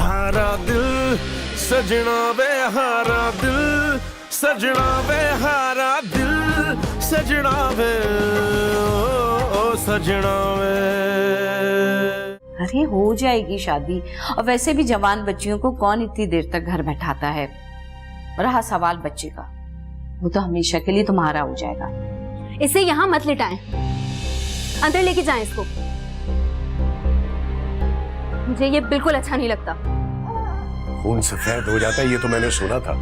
हारा दिल सजना वे हारा दिल, सजना वे हारा दिल, सजना वे ओ सजना वे। अरे हो जाएगी शादी, और वैसे भी जवान बच्चियों को कौन इतनी देर तक घर बैठाता है। रहा सवाल बच्चे का, वो तो हमेशा के लिए तुम्हारा हो जाएगा। इसे यहाँ मत लिटाएं, अंदर लेके जाएं इसको। मुझे ये बिल्कुल अच्छा नहीं लगता। खून सफेद हो जाता है ये तो मैंने सुना था,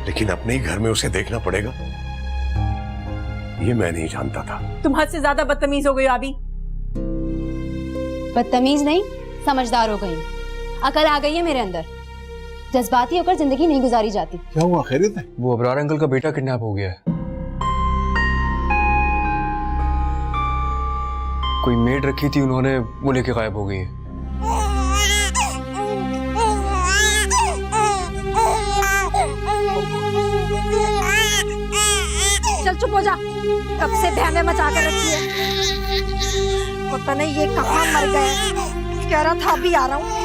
लेकिन अपने ही घर में उसे देखना पड़ेगा ये मैं नहीं जानता था। तुम हद से ज्यादा बदतमीज हो गई हो अभी। बदतमीज नहीं, समझदार हो गई। अकल आ गई है मेरे अंदर। जज्बाती होकर जिंदगी नहीं गुजारी जाती। क्या हुआ, खैरियत है? वो अबरार अंकल का बेटा किडनैप हो गया है। कोई मेड रखी थी उन्होंने, वो लेके गायब हो गई है। चल चुप हो जा, कब से बहने मचा कर रखी है। पता नहीं ये कहाँ मर गए। कह रहा था अभी आ रहा हूँ।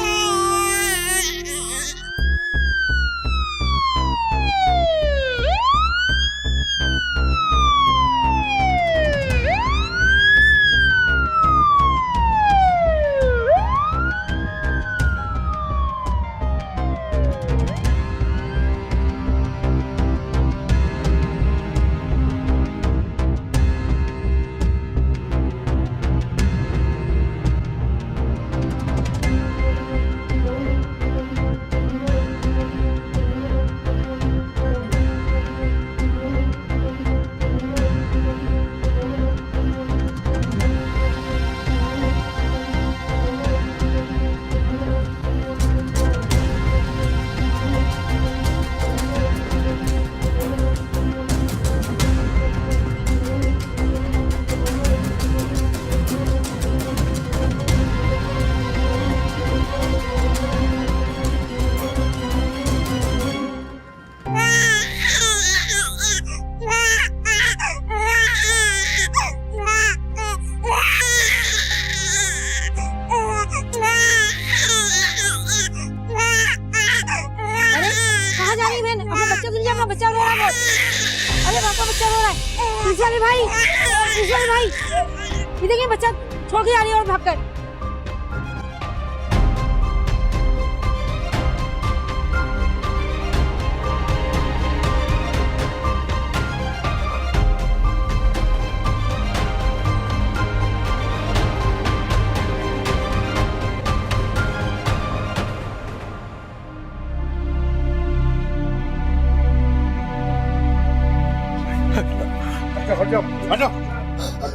बच्चा रो रहा है। अरे बापा बच्चा रो रहा है। ईश्वरी भाई, ईश्वरी भाई, ये देखिए बच्चा छोड़ के आ रही है और भागकर।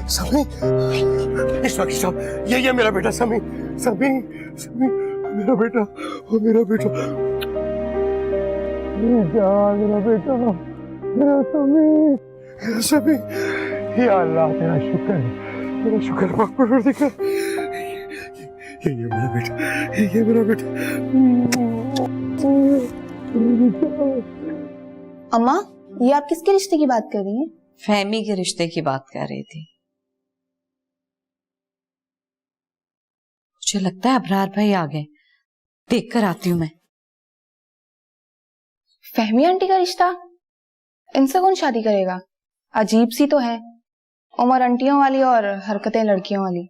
समी, ईश्वरी साहब, ये मेरा बेटा समी, समी, समी, मेरा बेटा, वो मेरा बेटा, मेरा बेटा, मेरा समी, मेरा समी, या अल्लाह तेरा शुक्र, तेरा शुक्र परवरदिगार, ये मेरा बेटा, ये मेरा बेटा। अम्मा, ये आप किसके रिश्ते की बात कर रही हैं? फहमी के रिश्ते की बात कर रही थी। मुझे लगता है अबरार भाई आ गए, देख कर आती हूँ मैं। फहमी आंटी का रिश्ता? इनसे कौन शादी करेगा? अजीब सी तो है, उम्र आंटियों वाली और हरकतें लड़कियों वाली।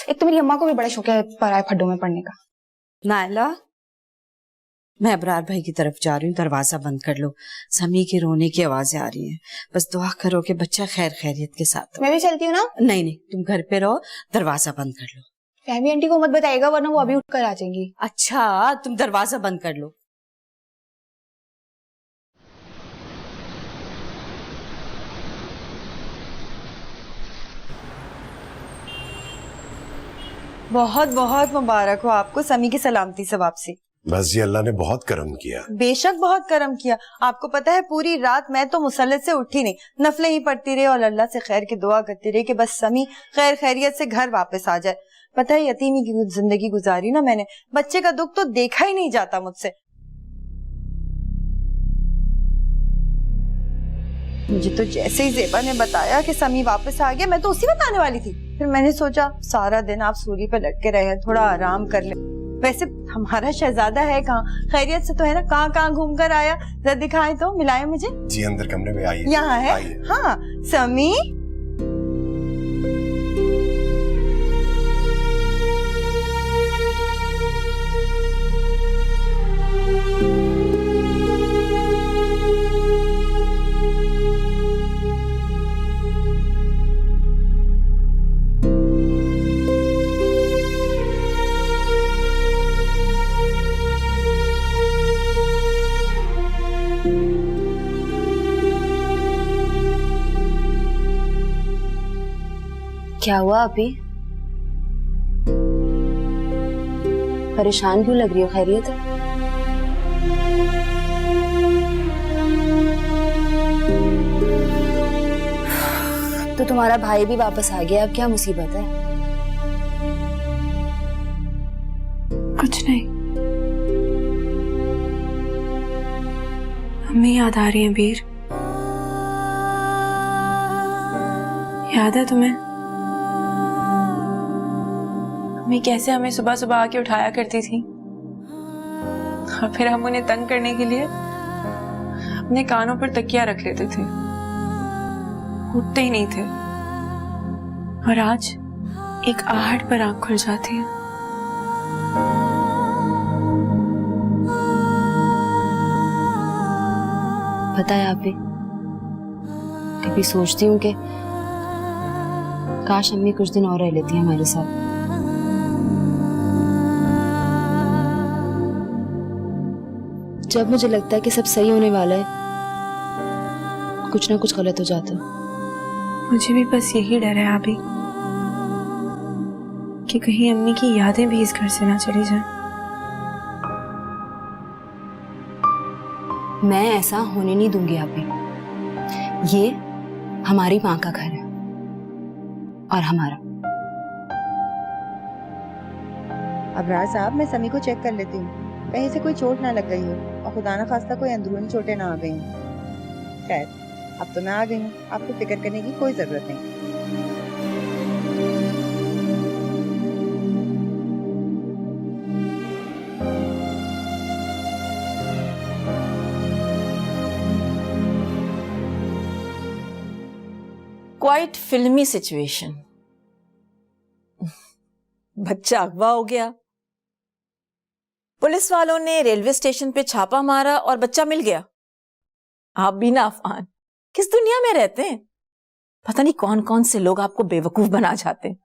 एक तो मेरी अम्मा को भी बड़ा शौक है पराए खड्डों में पड़ने का। नायला, मैं अबरार भाई की तरफ जा रही हूँ, दरवाजा बंद कर लो। समी के रोने की आवाजें आ रही हैं, बस दुआ करो कि बच्चा खैर खैरियत के साथ हो। मैं भी चलती हूँ ना? नहीं नहीं, तुम घर पे रहो, दरवाजा बंद कर लो। फहमी आंटी को मत बताइएगा वरना वो अभी उठकर आ जाएंगी। अच्छा, तुम दरवाजा बंद कर लो। बहुत बहुत मुबारक हो आपको समी की सलामती से वापसी। बस जी, अल्लाह ने बहुत करम किया। बेशक बहुत करम किया। आपको पता है पूरी रात मैं तो मुसल्लत से उठी नहीं, नफलें ही पढ़ती रही और अल्लाह से खैर की दुआ करती रही कि बस समी खैर खैरियत से घर वापस आ जाए। पता है यतीमी की जिंदगी गुजारी ना मैंने, बच्चे का दुख तो देखा ही नहीं जाता मुझसे। मुझे तो जैसे ही ज़ेबा ने बताया कि समी वापस आ गया, मैं तो उसी वक्त आने वाली थी। फिर मैंने सोचा सारा दिन आप सूली पे लटके रहे, थोड़ा आराम कर ले। वैसे हमारा शहजादा है कहाँ, खैरियत से तो है ना? कहाँ कहाँ घूम कर आया, जरा दिखाए तो, मिलाए मुझे। जी अंदर कमरे में आइए। यहाँ है? आइए। हाँ समी, क्या हुआ अभी? परेशान क्यों लग रही हो? खैरियत है? तो तुम्हारा भाई भी वापस आ गया, अब क्या मुसीबत है? कुछ नहीं, हमें याद आ रही है वीर। याद है तुम्हें मम्मी कैसे हमें सुबह सुबह आके उठाया करती थी, और फिर हम उन्हें तंग करने के लिए अपने कानों पर तकिया रख लेते थे, उठते ही नहीं थे। और आज एक आहट पर आंख खुल जाती है। पता है आप भी, कभी सोचती हूँ कि काश अम्मी कुछ दिन और रह लेती है हमारे साथ। जब मुझे लगता है कि सब सही होने वाला है, कुछ ना कुछ गलत हो जाता है। मुझे भी बस यही डर है अभी कि कहीं अम्मी की यादें भी इस घर से ना चली जाएं। मैं ऐसा होने नहीं दूंगी आप भी। ये हमारी माँ का घर है और हमारा। अबरार साहब, मैं समी को चेक कर लेती हूँ, कहीं से कोई चोट ना लग गई हो और खुदा ना खास्ता कोई अंदरूनी चोटें ना आ गई हो। खैर, अब तो मैं आ गई हूँ, आपको फिक्र करने की कोई जरूरत नहीं। क्वाइट फिल्मी सिचुएशन। बच्चा अगवा हो गया, पुलिस वालों ने रेलवे स्टेशन पे छापा मारा और बच्चा मिल गया। आप भी ना अफान, किस दुनिया में रहते हैं? पता नहीं कौन कौन से लोग आपको बेवकूफ बना जाते हैं।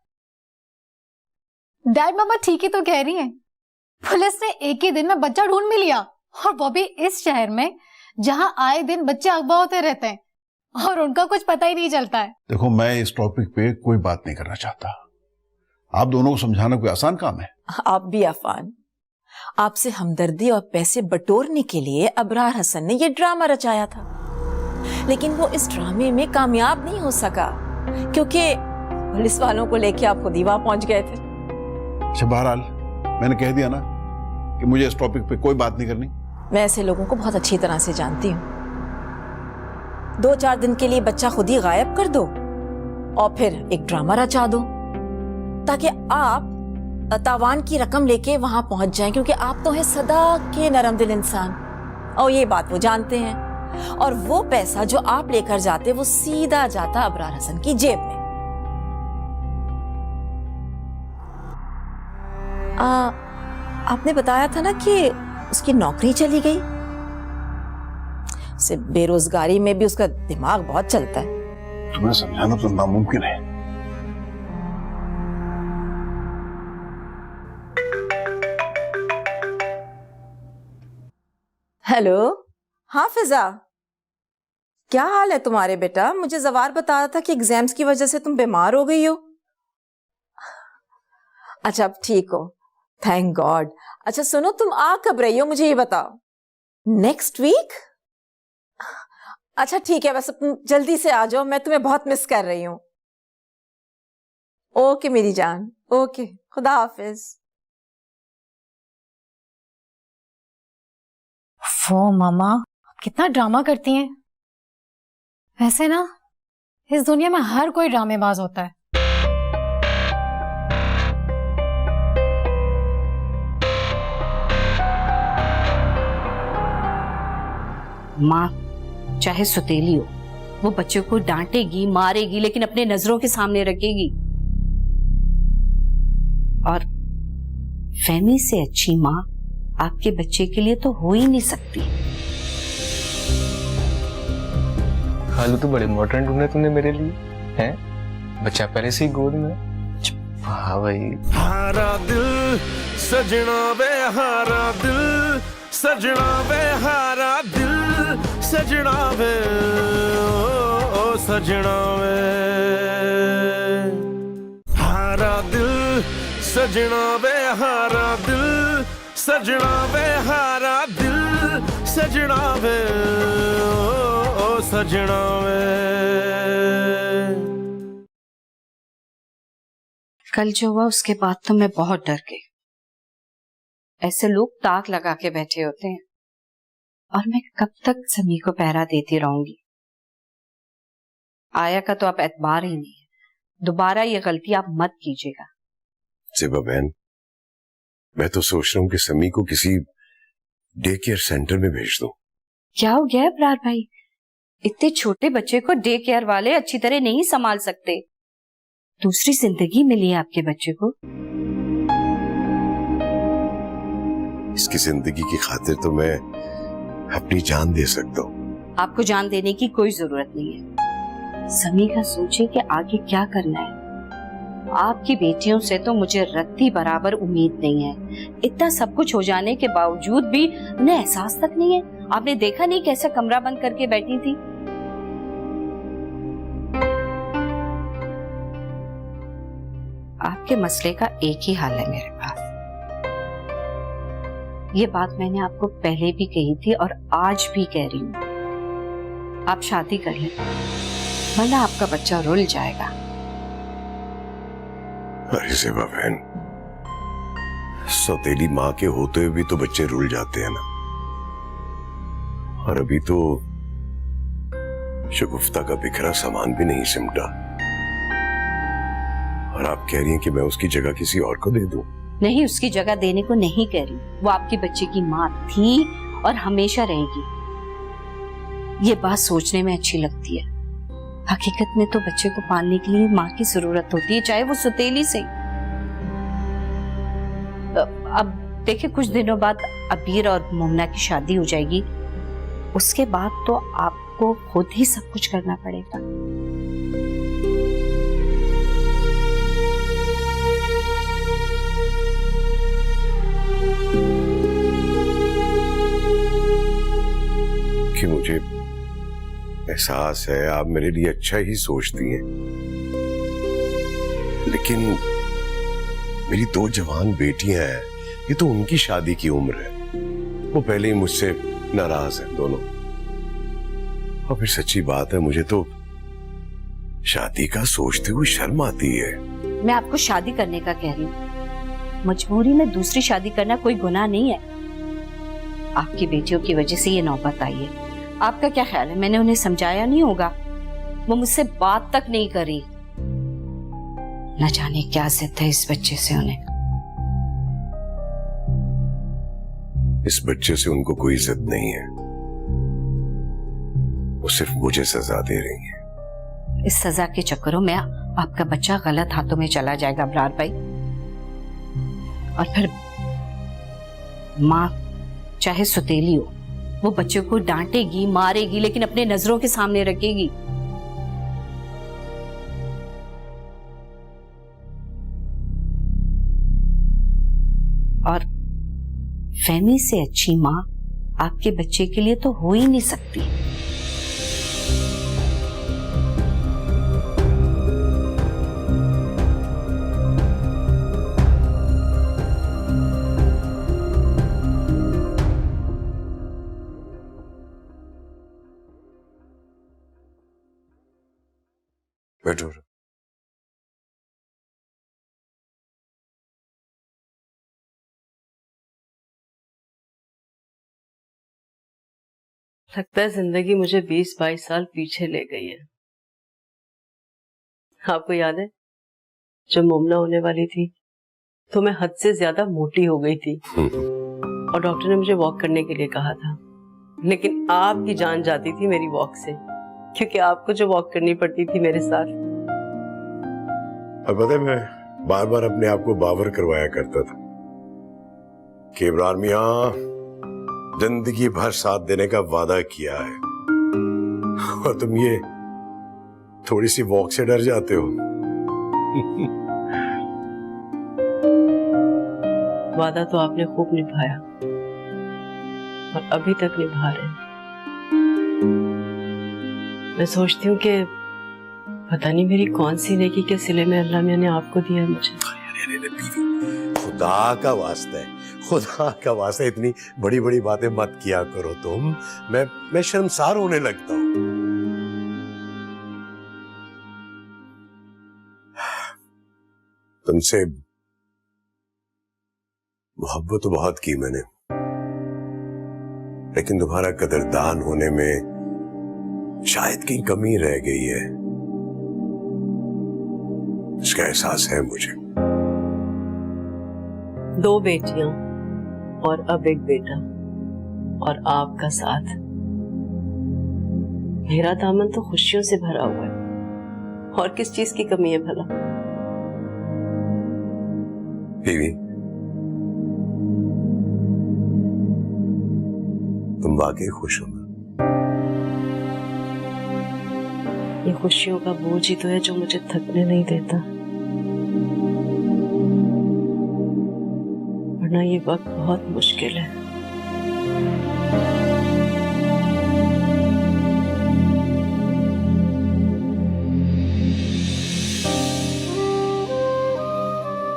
डैड मामा ठीक ही तो कह रही हैं। पुलिस ने एक ही दिन में बच्चा ढूंढ भी लिया, और वो भी इस शहर में जहां आए दिन बच्चे अगवा होते रहते हैं और उनका कुछ पता ही नहीं चलता है। देखो, मैं इस टॉपिक पे कोई बात नहीं करना चाहता। आप दोनों को समझाना कोई आसान काम है? आप भी अफान, आपसे हमदर्दी और पैसे बटोरने के लिए अबरार हसन ने यह ड्रामा रचाया था, लेकिन वो इस ड्रामे में कामयाब नहीं हो सका क्योंकि पुलिस वालों को लेके आप खुद ही वहां पहुंच गए थे। अच्छा, बहरहाल मैंने कह दिया ना कि मुझे इस टॉपिक पे कोई बात नहीं करनी। मैं ऐसे लोगों को बहुत अच्छी तरह से जानती हूँ। 2-4 दिन के लिए बच्चा खुद ही गायब कर दो और फिर एक ड्रामा रचा दो ताकि आप तावान की रकम लेके वहां पहुंच जाएं, क्योंकि आप तो हैं सदा के नरम दिल इंसान और ये बात वो जानते हैं। और वो पैसा जो आप लेकर जाते वो सीधा जाता अबरार हसन की जेब में। आपने बताया था ना कि उसकी नौकरी चली गई। सिर्फ बेरोजगारी में भी उसका दिमाग बहुत चलता है। तुम्हें समझाना तो नामुमकिन है। हेलो, हाँ फिजा, क्या हाल है तुम्हारे बेटा? मुझे जवार बता रहा था कि एग्जाम्स की वजह से तुम बीमार हो गई हो। अच्छा, अब ठीक हो, थैंक गॉड। अच्छा सुनो, तुम आ कब रही हो मुझे ये बताओ। Next week? अच्छा ठीक है, बस तुम जल्दी से आ जाओ, मैं तुम्हें बहुत मिस कर रही हूँ। ओके मेरी जान, ओके, खुदा हाफिज। वो मामा कितना ड्रामा करती हैं। वैसे ना इस दुनिया में हर कोई ड्रामेबाज होता है। माँ चाहे सुतेली हो, वो बच्चों को डांटेगी, मारेगी, लेकिन अपने नजरों के सामने रखेगी। और फहमी से अच्छी माँ आपके बच्चे के लिए तो हो ही नहीं सकती। खालू तो बड़े मॉडर्न ढूंढे तुमने मेरे लिए, हैं? बच्चा पहले से ही गोद में। हाँ भाई। हारा दिल सजना वे हारा दिल सजना वे हारा दिल सजना वे ओ सजना वे हारा दिल सजना वे हारा दिल सजना वे हारा दिल सजना वे ओ सजना वे। कल जो हुआ उसके बाद तो मैं बहुत डर गई। ऐसे लोग ताक लगा के बैठे होते हैं और मैं कब तक समी को पहरा देती रहूंगी। आया का तो आप एतबार ही नहीं है। दोबारा ये गलती आप मत कीजिएगा। ज़ेबा बहन, मैं तो सोच रहा हूँ कि समी को किसी डे केयर सेंटर में भेज दूं। क्या हो गया है ब्रार भाई? इतने छोटे बच्चे को डे केयर वाले अच्छी तरह नहीं संभाल सकते। दूसरी जिंदगी मिली है आपके बच्चे को। इसकी जिंदगी की खातिर तो मैं अपनी जान दे सकता हूँ। आपको जान देने की कोई जरूरत नहीं है। समी का सोचिए कि आगे क्या करना है। आपकी बेटियों से तो मुझे रत्ती बराबर उम्मीद नहीं है। इतना सब कुछ हो जाने के बावजूद भी उन्हें एहसास तक नहीं है। आपने देखा नहीं कैसा कमरा बंद करके बैठी थी। आपके मसले का एक ही हल है मेरे पास। ये बात मैंने आपको पहले भी कही थी और आज भी कह रही हूँ। आप शादी कर लें, वरना आपका बच्चा रुल जाएगा। अरे ज़ेबा बहन, सौतेली माँ के होते हुए भी तो बच्चे रुल जाते हैं ना। और अभी तो शगुफ्ता का बिखरा सामान भी नहीं सिमटा और आप कह रही हैं कि मैं उसकी जगह किसी और को दे दूं? नहीं, उसकी जगह देने को नहीं कह रही। वो आपके बच्चे की माँ थी और हमेशा रहेगी। ये बात सोचने में अच्छी लगती है। हकीकत में तो बच्चे को पालने के लिए माँ की जरूरत होती है, चाहे वो सुतेली से। अब देखिए, कुछ दिनों बाद अबीर और मुमना की शादी हो जाएगी। उसके बाद तो आपको खुद ही सब कुछ करना पड़ेगा। कि मुझे एहसास है आप मेरे लिए अच्छा ही सोचती हैं, लेकिन मेरी दो जवान बेटियां हैं। ये तो उनकी शादी की उम्र है। वो पहले ही मुझसे नाराज हैं दोनों। और फिर सच्ची बात है, मुझे तो शादी का सोचते हुए शर्म आती है। मैं आपको शादी करने का कह रही हूँ। मजबूरी में दूसरी शादी करना कोई गुनाह नहीं है। आपकी बेटियों की वजह से ये नौबत आई है। आपका क्या ख्याल है, मैंने उन्हें समझाया नहीं होगा? वो मुझसे बात तक नहीं करी। न जाने क्या जिद है इस बच्चे से उन्हें। इस बच्चे से उनको कोई इज्जत नहीं है। वो सिर्फ मुझे सजा दे रही है। इस सजा के चक्करों में आपका बच्चा गलत हाथों में चला जाएगा ब्रार भाई। और फिर माँ चाहे सुतेली हो, वो बच्चों को डांटेगी, मारेगी, लेकिन अपने नजरों के सामने रखेगी। और फहमी से अच्छी माँ आपके बच्चे के लिए तो हो ही नहीं सकती। बैठो। लगता है जिंदगी मुझे 20-22 साल पीछे ले गई है। आपको याद है जब मोमना होने वाली थी तो मैं हद से ज्यादा मोटी हो गई थी और डॉक्टर ने मुझे वॉक करने के लिए कहा था, लेकिन आपकी जान जाती थी मेरी वॉक से, क्योंकि आपको जो वॉक करनी पड़ती थी मेरे साथ। और पता है, मैं बार बार अपने आप को बावर करवाया करता था कि इमरान मियां जिंदगी भर साथ देने का वादा किया है और तुम ये थोड़ी सी वॉक से डर जाते हो। वादा तो आपने खूब निभाया और अभी तक निभा रहे हैं। मैं सोचती हूँ कि पता नहीं मेरी कौन सी नेकी के सिले में अल्लाह मियां ने आपको दिया मुझे। खुदा का वास्ता है, खुदा का वास्ता, इतनी बड़ी बड़ी बातें मत किया करो तुम। मैं शर्मसार होने लगता हूँ। तुमसे मोहब्बत तो बहुत की मैंने, लेकिन तुम्हारा कदरदान होने में शायद कहीं कमी रह गई है, इसका एहसास है मुझे। 2 बेटियां और अब एक बेटा और आपका साथ। मेरा दामन तो खुशियों से भरा हुआ है, और किस चीज की कमी है भला? बीवी, तुम वाकई खुश हो ना? ये खुशियों का बोझ ही तो है जो मुझे थकने नहीं देता, वरना ये वक्त बहुत मुश्किल है।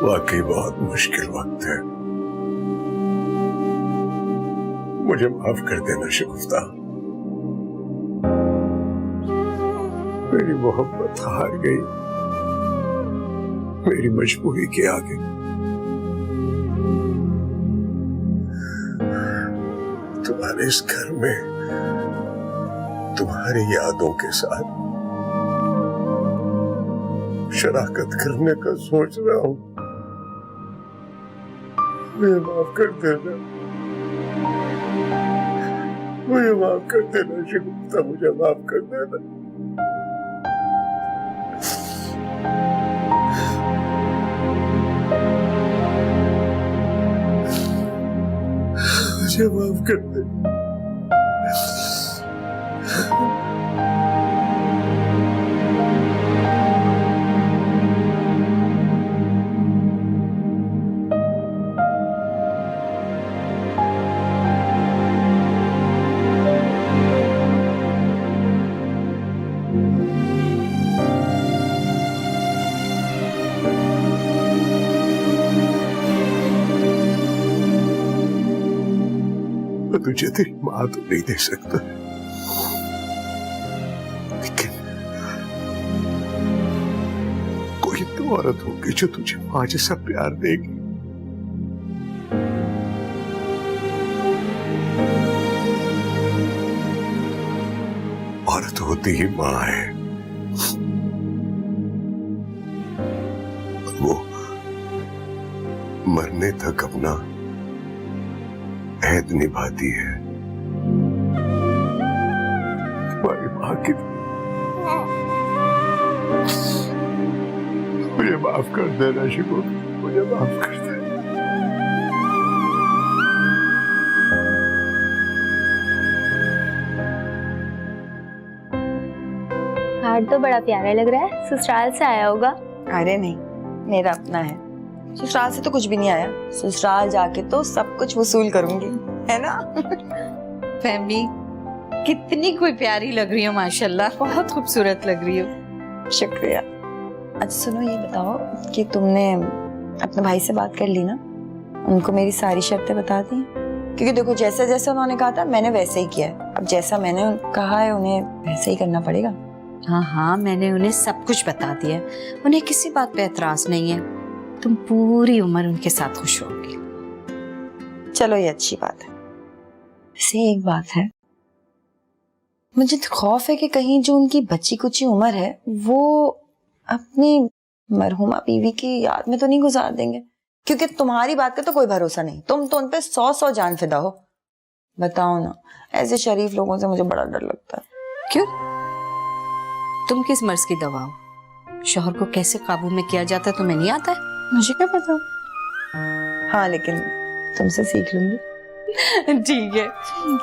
वाकई बहुत मुश्किल वक्त है। मुझे माफ कर देना शगुफ्ता, मेरी मोहब्बत हार गई मेरी मजबूरी के आगे। तुम्हारे इस घर में तुम्हारी यादों के साथ शराकत करने का सोच रहा हूं। मुझे माफ कर देना, मुझे माफ कर देना शगुफ्ता, मुझे माफ कर देना। मुझे माफ कर दे। तुझे तेरी मां तो नहीं दे सकता, लेकिन कोई तो औरत होगी जो तुझे मां जैसा प्यार देगी। औरत होती ही मां है, और वो मरने तक अपना ऐद निभाती है। तुम्हारी मां की मुझे माफ कर देना शिको, मुझे माफ कर देना। हार्ट तो बड़ा प्यारा लग रहा है, ससुराल से आया होगा। अरे नहीं, मेरा अपना है। ससुराल से तो कुछ भी नहीं आया, ससुराल जाके तो सब कुछ वसूल करूंगी, है ना? फैमिली कितनी कोई प्यारी लग रही हो, माशाल्लाह, बहुत खूबसूरत लग रही हो। शुक्रिया। अच्छा सुनो, ये बताओ कि तुमने अपने भाई से बात कर ली ना? उनको मेरी सारी शर्तें बता दी? क्योंकि देखो, जैसे जैसे उन्होंने कहा था मैंने वैसे ही किया है। अब जैसा मैंने कहा है उन्हें वैसे ही करना पड़ेगा। हाँ हाँ, मैंने उन्हें सब कुछ बता दिया, उन्हें किसी बात पे एतराज नहीं है। तुम पूरी उम्र उनके साथ खुश होगी। चलो ये अच्छी बात है। वैसे एक बात है, मुझे तो खौफ है कि कहीं जो उनकी बच्ची कुची उम्र है वो अपनी मरहुमा बीवी की याद में तो नहीं गुजार देंगे, क्योंकि तुम्हारी बात का तो कोई भरोसा नहीं, तुम तो उन पे 100 जान फिदा हो। बताओ ना, ऐसे शरीफ लोगों से मुझे बड़ा डर लगता है। क्यों? तुम किस मर्ज की दवा हो? शौहर को कैसे काबू में किया जाता है तुम्हें नहीं आता है? मुझे क्या पता। हाँ, लेकिन तुमसे सीख लूंगी। ठीक है।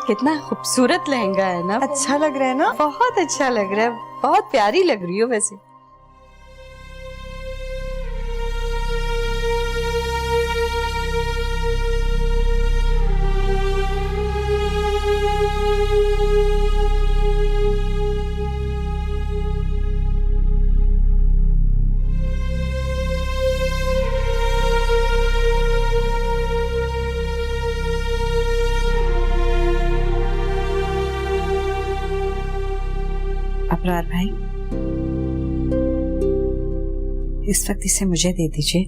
कितना खूबसूरत लहंगा है ना। अच्छा लग रहा है ना? बहुत अच्छा लग रहा है, बहुत प्यारी लग रही हो वैसे। अबरार भाई, इस वक्त इसे मुझे दे दीजिए,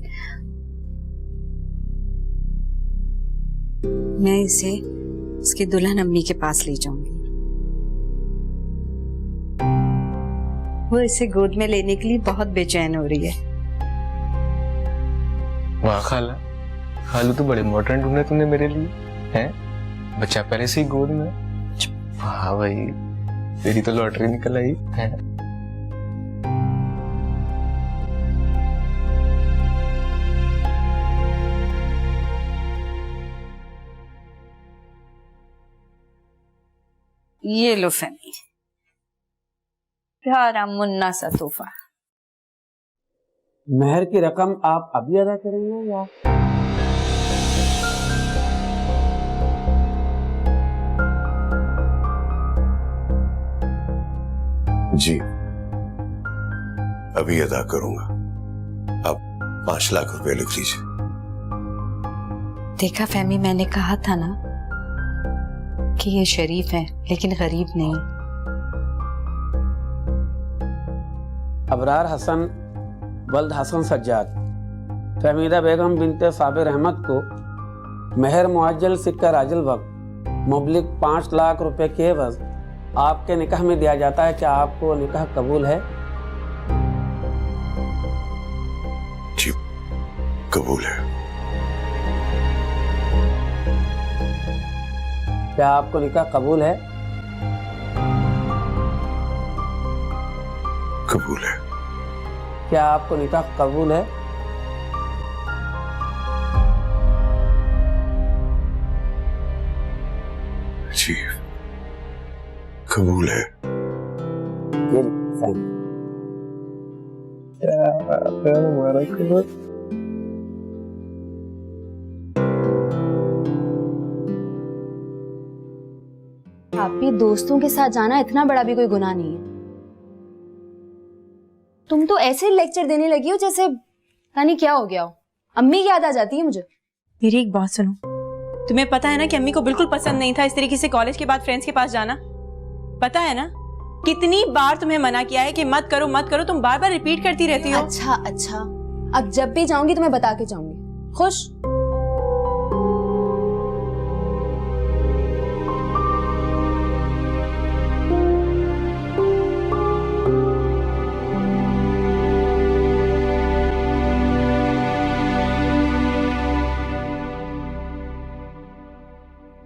मैं इसे इसकी दुल्हन अम्मी के पास ले जाऊंगी। वो इसे गोद में लेने के लिए बहुत बेचैन हो रही है। वाह खाला, खालू तो बड़े मॉडर्न ढूंढे तुमने मेरे लिए, हैं? बच्चा पहले से ही गोद में। वाह भाई, तेरी तो लॉटरी निकल आई है। ये लो फैमी, प्यारा मुन्ना सा तोहफा। मेहर की रकम आप अभी अदा करेंगे या? जी, अभी अदा करूंगा। आप 5 लाख रुपए लिख लीजिए। देखा फैमी, मैंने कहा था ना कि ये शरीफ है लेकिन गरीब नहीं। अबरार हसन वल्द हसन सज्जाद फहमीदा बेगम बिनते साबिर अहमद को मेहर मुअज्जल सिक्का राजल वक्त मुबलिक 5 लाख रुपए के एवज आपके निकाह में दिया जाता है। क्या आपको निकाह कबूल है? जी, कबूल है। क्या आपको निकाह कबूल है? कबूल है। क्या आपको निकाह कबूल है? जी, कबूल है। आपके दोस्तों के साथ जाना इतना बड़ा भी कोई गुनाह नहीं है। तुम तो ऐसे लेक्चर देने लगी हो जैसे पता नहीं क्या हो गया हो। अम्मी की याद आ जाती है मुझे। मेरी एक बात सुनो, तुम्हें पता है ना कि अम्मी को बिल्कुल पसंद नहीं था इस तरीके से कॉलेज के बाद फ्रेंड्स के पास जाना। पता है ना कितनी बार तुम्हें मना किया है कि मत करो मत करो, तुम बार बार रिपीट करती रहती हो। अच्छा अच्छा, अब जब भी जाऊंगी तो मैं बता के जाऊंगी। खुश?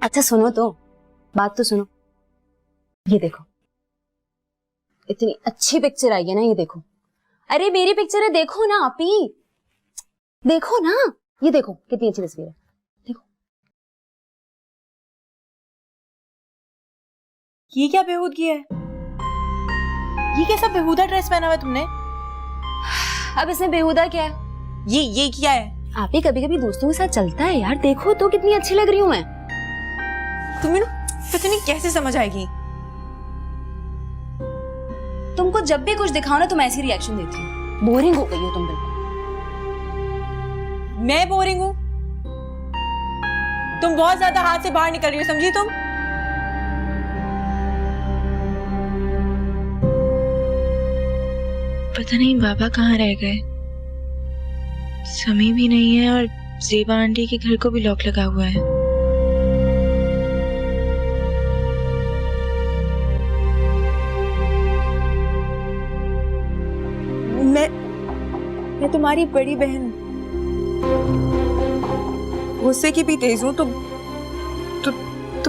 अच्छा सुनो तो, बात तो सुनो। ये देखो, इतनी अच्छी पिक्चर आई है ना, ये देखो। अरे मेरी पिक्चर है, देखो ना आप ही, देखो ना, ये देखो कितनी अच्छी तस्वीर है, देखो। ये क्या बेहूदगी है? ये कैसा बेहुदा ड्रेस पहना हुआ है तुमने? अब इसमें बेहुदा क्या है? ये क्या है? आप ही कभी कभी दोस्तों के साथ चलता है यार। देखो तो कितनी अच्छी लग रही हूँ मैं। तुम्हें ना पता नहीं कैसे समझ आएगी। तुमको जब भी कुछ दिखाओ ना तुम ऐसी रिएक्शन देती हो। बोरिंग हो गई हो तुम बिल्कुल। मैं बोरिंग हूँ? तुम बहुत ज्यादा हाथ से बाहर निकल रही हो, समझी तुम? पता नहीं बाबा कहाँ रह गए। समी भी नहीं है और ज़ेबा आंटी के घर को भी लॉक लगा हुआ है। मैं तुम्हारी बड़ी बहन, गुस्से की भी तेज हूँ, तो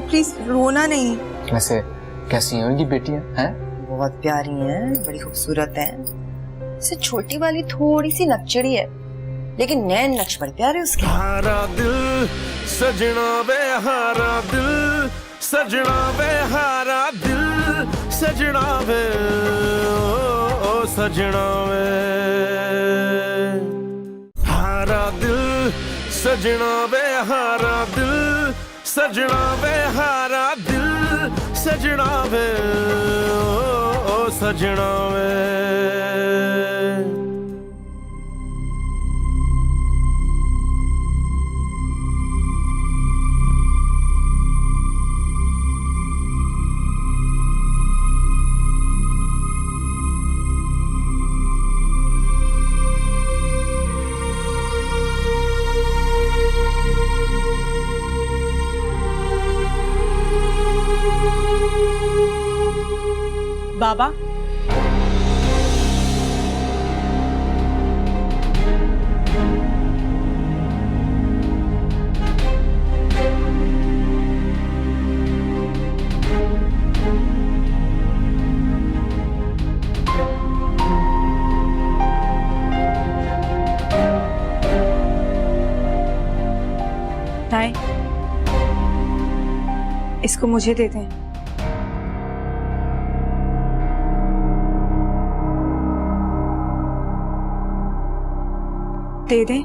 प्लीज रोना नहीं। वैसे कैसी हैं उनकी बेटियां हैं? बहुत प्यारी हैं, बड़ी खूबसूरत हैं। इससे छोटी वाली थोड़ी सी नकचड़ी है, लेकिन नैन नक्श बड़े प्यारे उसके। हारा दिल सजना वे हारा दिल, सजना वे हारा दिल, सजना वे ओ सजना वे हारा दिल, सजना वे हारा दिल, सजना वे हारा दिल, सजना वे ओ सजना वे। बाबा, ताई, इसको मुझे दे दें। दे दें।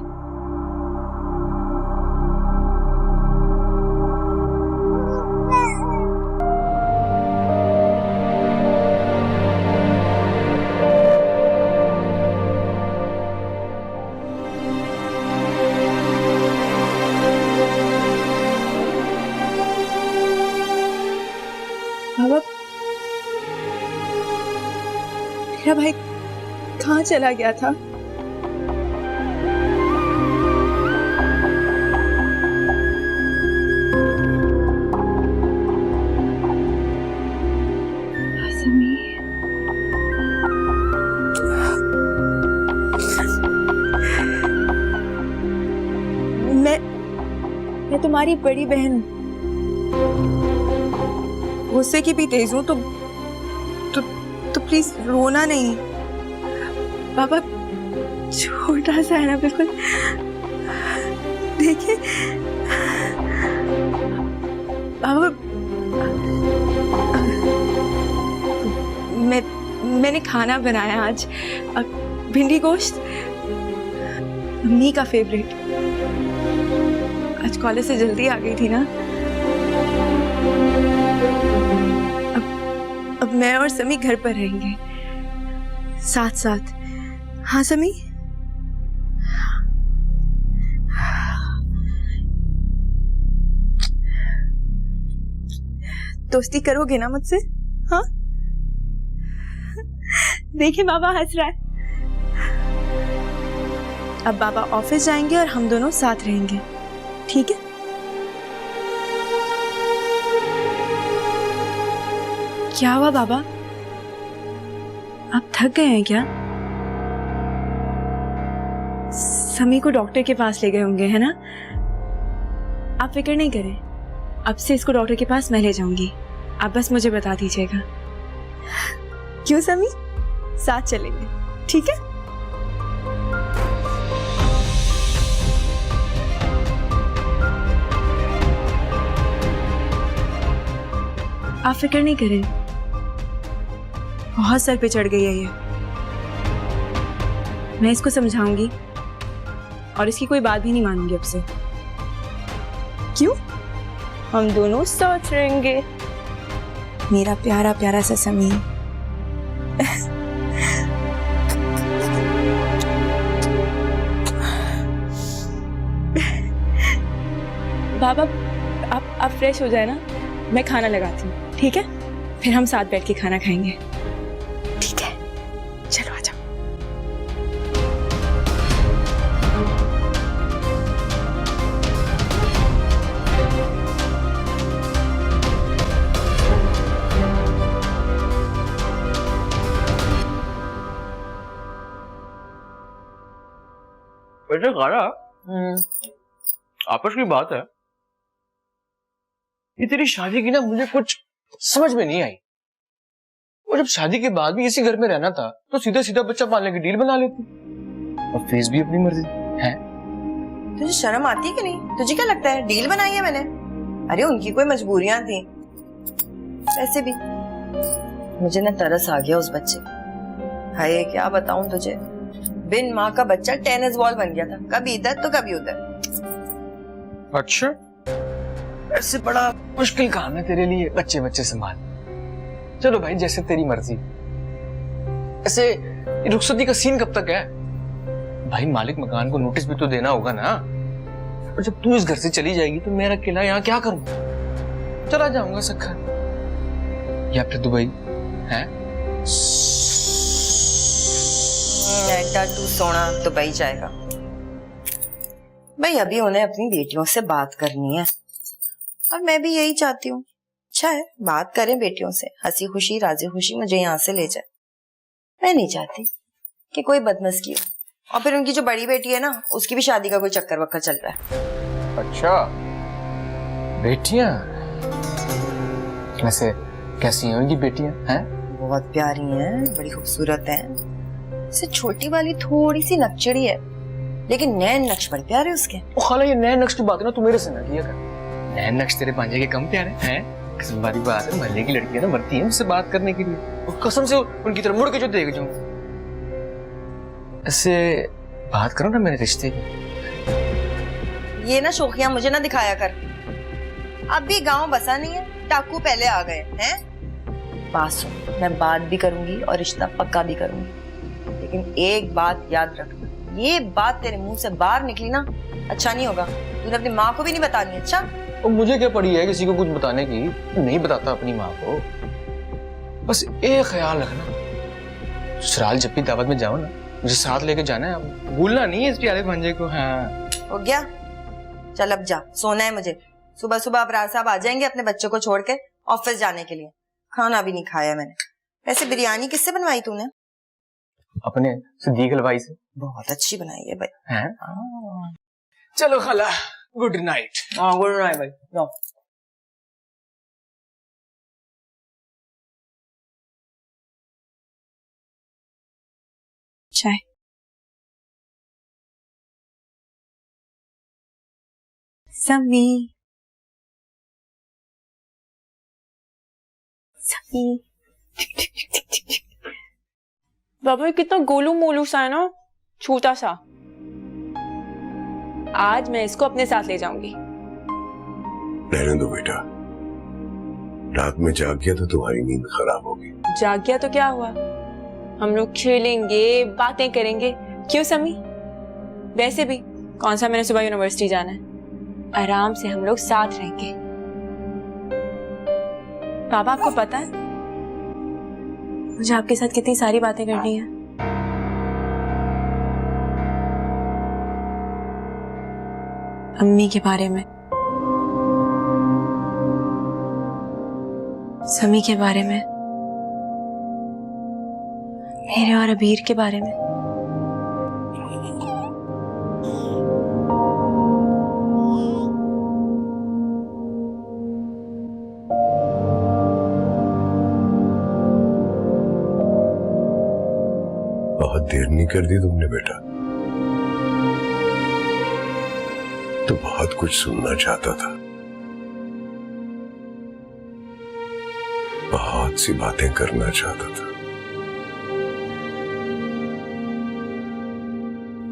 बाबा, मेरा भाई कहाँ चला गया था? मैं तुम्हारी बड़ी बहन, गुस्से की भी तेज हूँ, तो प्लीज रोना नहीं। पापा छोटा सा है ना, बिल्कुल। देखिए पापा, मैंने खाना बनाया आज, भिंडी गोश्त, मम्मी का फेवरेट। आज कॉलेज से जल्दी आ गई थी ना। अब मैं और समी घर पर रहेंगे साथ साथ। हाँ समी, दोस्ती करोगे ना मुझसे? हाँ, देखिए बाबा हंस रहा है। अब बाबा ऑफिस जाएंगे और हम दोनों साथ रहेंगे, ठीक है? क्या हुआ बाबा, आप थक गए हैं क्या? समी को डॉक्टर के पास ले गए होंगे, है ना? आप फिक्र नहीं करें, अब से इसको डॉक्टर के पास मैं ले जाऊंगी। आप बस मुझे बता दीजिएगा। क्यों समी, साथ चलेंगे, ठीक है? आप फिक्र नहीं करें, बहुत सर पे चढ़ गई है ये। मैं इसको समझाऊंगी और इसकी कोई बात भी नहीं मानूंगी अब से। क्यों? हम दोनों साथ रहेंगे, मेरा प्यारा प्यारा सा समी। बाबा आप फ्रेश हो जाए ना, मैं खाना लगाती हूँ, ठीक है? फिर हम साथ बैठ के खाना खाएंगे, ठीक है? चलो आ जाओ। वैसे खारा आपस की बात है, ये तेरी शादी की ना मुझे कुछ समझ में नहीं आई। और जब शादी के बाद भी इसी घर में रहना था तो सीधा सीधा बच्चा पालने की डील बना लेती, और फीस भी अपनी मर्जी है। तुझे शर्म आती है कि नहीं? तुझे क्या लगता है डील बनाई है मैंने? अरे उनकी कोई मजबूरियां थी। वैसे भी मुझे ना तरस आ गया उस बच्चे। हाय क्या बताऊं तुझे, बिन माँ का बच्चा टेनिस बॉल बन गया था, कभी इधर तो कभी उधर। अच्छा, ऐसे बड़ा मुश्किल काम है तेरे लिए बच्चे बच्चे संभाल। चलो भाई जैसे तेरी मर्जी। ऐसे रुखसती का सीन कब तक है भाई? मालिक मकान को नोटिस भी तो देना होगा ना। और जब तू इस घर से चली जाएगी तो मेरा किला यहाँ क्या करूंगा? चला जाऊंगा सक्खर या फिर दुबई है। बेटा तू सोना दुबई जाएगा भाई? अभी उन्हें अपनी बेटियों से बात करनी है और मैं भी यही चाहती हूँ। अच्छा है बात करें बेटियों से, हंसी खुशी राजी खुशी मुझे यहाँ से ले जाए। मैं नहीं चाहती कि कोई बदमस्की हो। और फिर उनकी जो बड़ी बेटी है ना, उसकी भी शादी का कोई चक्कर वक्कर चल रहा है। अच्छा, बेटियां वैसे कैसी हैं उनकी बेटियां? हैं बहुत प्यारी हैं, बड़ी खूबसूरत हैं। से छोटी वाली थोड़ी सी नकचड़ी है, लेकिन नैन नक्श बड़े प्यारे उसके। ओ खाला, ये नैन नक्श की बात ना तू मेरे से ना किया कर। नैन नक्श तेरे पांजे के कम प्यारे हैं? किस्म वाली बात है, महल्ले की लड़कियां ना मरती हैं मुझसे बात करने के लिए, और कसम से उनकी तरफ मुड़ के जो देख जाऊं। ऐसे बात करो ना मेरे रिश्ते की। ये ना शोखियां मुझे ना दिखाया कर। अब भी गांव बसा नहीं है, टाकू पहले आ गए हैं। पास हो, मैं बात भी करूंगी और रिश्ता पक्का भी करूंगी, लेकिन एक बात याद रखना, ये बात तेरे मुंह से बाहर निकली ना अच्छा नहीं होगा। तूने अपनी माँ को भी नहीं बतानी। अच्छा, और मुझे क्या पड़ी है किसी को कुछ बताने की? नहीं बताता अपनी माँ को। बस एक ख्याल रखना, ससुराल जब भी दावत में जाओ ना मुझे साथ लेके जाना है, भूलना नहीं है इस प्यारे भांजे को। हाँ हो गया, चल अब जा, सोना है मुझे। सुबह सुबह अबरार साहब आ जाएंगे अपने बच्चों को छोड़ के ऑफिस जाने के लिए। खाना भी नहीं खाया मैंने। वैसे बिरयानी किससे बनवाई तूने? अपने सिद्दीक हलवाई से। बहुत अच्छी बनाई है भाई। हैं? चलो खाला, गुड नाइट। हाँ गुड नाइट भाई, जाओ। चाय। समी समी बाबा कितना गोलू मोलू सा है ना, छोटा सा। आज मैं इसको अपने साथ ले जाऊंगी। रहने दो बेटा, रात में जाग गया तो तुम्हारी नींद खराब होगी। जाग गया तो क्या हुआ, हम लोग खेलेंगे बातें करेंगे। क्यों समी? वैसे भी कौन सा मैंने सुबह यूनिवर्सिटी जाना है, आराम से हम लोग साथ रहेंगे। पापा आपको पता है मुझे आपके साथ कितनी सारी बातें करनी है। अम्मी के बारे में, समी के बारे में, मेरे और अबीर के बारे में। बहुत देर नहीं कर दी तुमने बेटा, तो बहुत कुछ सुनना चाहता था, बहुत सी बातें करना चाहता था।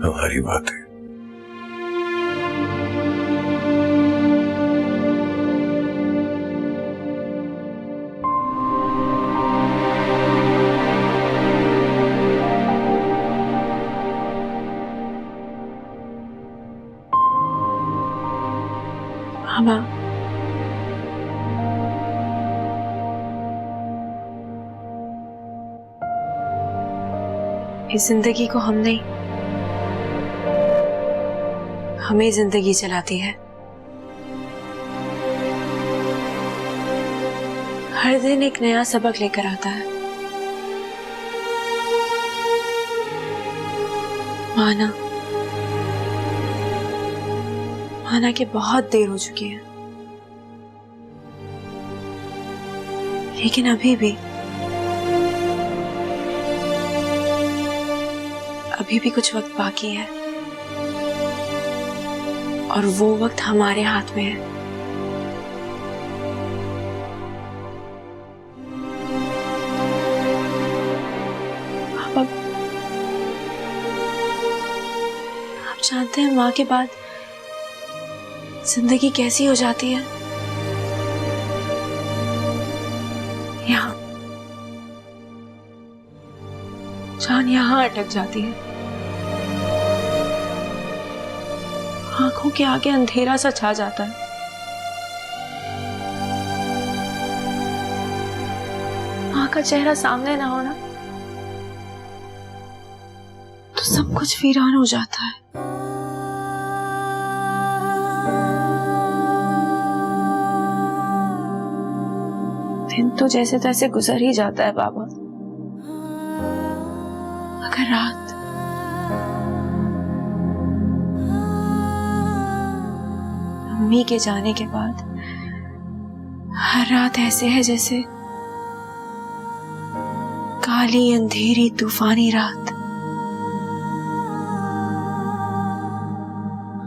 हमारी बातें मामा, इस जिंदगी को हम नहीं, हमें जिंदगी चलाती है। हर दिन एक नया सबक लेकर आता है। माना माना कि बहुत देर हो चुकी है, लेकिन अभी भी कुछ वक्त बाकी है और वो वक्त हमारे हाथ में है। आप जानते हैं माँ के बाद जिंदगी कैसी हो जाती है? यहाँ जान यहाँ अटक जाती है, आंखों के आगे अंधेरा सा छा जाता है। माँ का चेहरा सामने ना होना तो सब कुछ वीरान हो जाता है। दिन तो जैसे तैसे गुजर ही जाता है बाबा, मगर रात अम्मी के जाने के बाद हर रात ऐसे है जैसे काली अंधेरी तूफानी रात।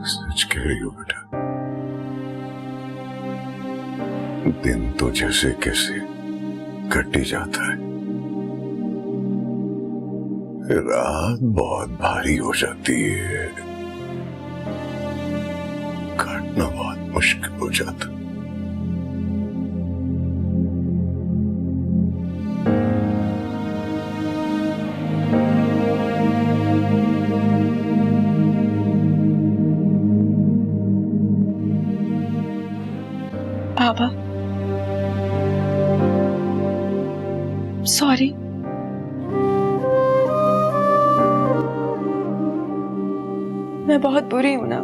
सच कह रही हो बेटा, दिन तो जैसे कैसे कट ही जाता है, रात बहुत भारी हो जाती है, काटना बहुत मुश्किल हो जाता। बाबा सॉरी, मैं बहुत बुरी हूं ना,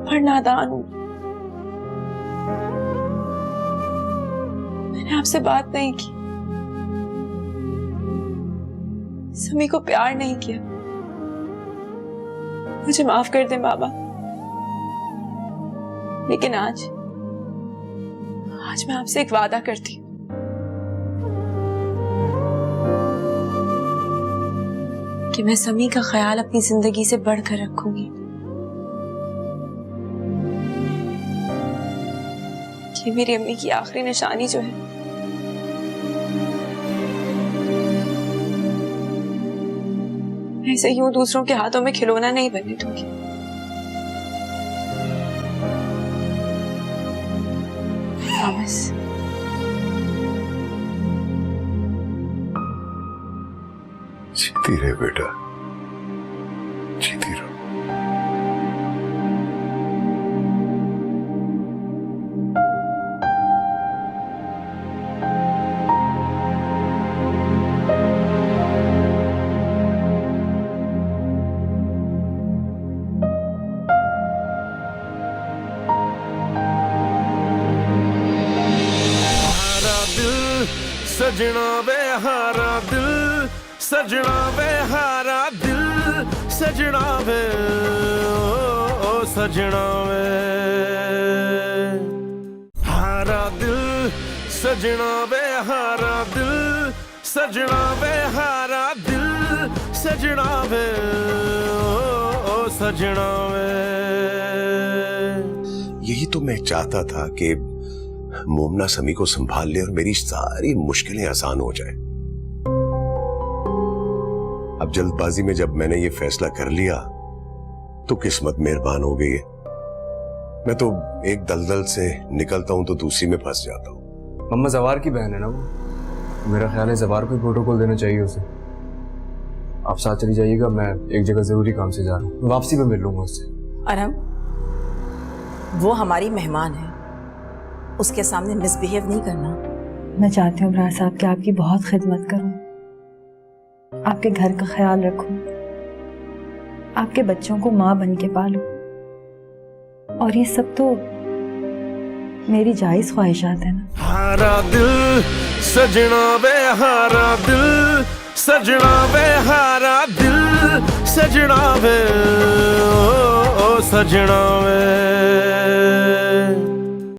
पर नादान हूं। मैंने आपसे बात नहीं की, समी को प्यार नहीं किया। मुझे माफ कर दे बाबा, लेकिन आज मैं आपसे एक वादा करती हूँ कि मैं समी का ख्याल अपनी जिंदगी से बढ़कर रखूंगी। ये मेरी अम्मी की आखिरी निशानी जो है, मैं इसे यूं दूसरों के हाथों में खिलौना नहीं बनने दूंगी। प्रॉमिस। जीती रहे बेटा, जीती रहो। सजना वे हारा दिल, सजना वे हारा दिल, सजना वे ओ सजना वे हारा दिल, सजना वे हारा दिल, सजना वे हारा दिल, सजना वे ओ सजना वे। यही तो मैं चाहता था कि मोमना समी को संभाल ले और मेरी सारी मुश्किलें आसान हो जाए। अब जल्दबाजी में जब मैंने ये फैसला कर लिया तो किस्मत मेहरबान हो गई है। मैं तो एक दलदल से निकलता हूं तो दूसरी में फंस जाता हूं। मम्मा जवार की बहन है ना वो, मेरा ख्याल है जवार को प्रोटोकॉल देना चाहिए उसे। आप साथ चली जाइएगा, मैं एक जगह जरूरी काम से जा रहा हूँ, वापसी में मिल लूंगा उससे। अरहम, वो हमारी मेहमान है, उसके सामने मिसबिहेव नहीं करना। मैं चाहती हूँ ब्रार साहब कि आपकी बहुत खिदमत करूं, आपके घर का ख्याल रखूं, आपके बच्चों को माँ बन के पालूं, और ये सब तो मेरी जायज ख्वाहिशात है ना। हारा दिल सजना वे हारा दिल, सजना वे हारा दिल, सजना वे ओ सजना वे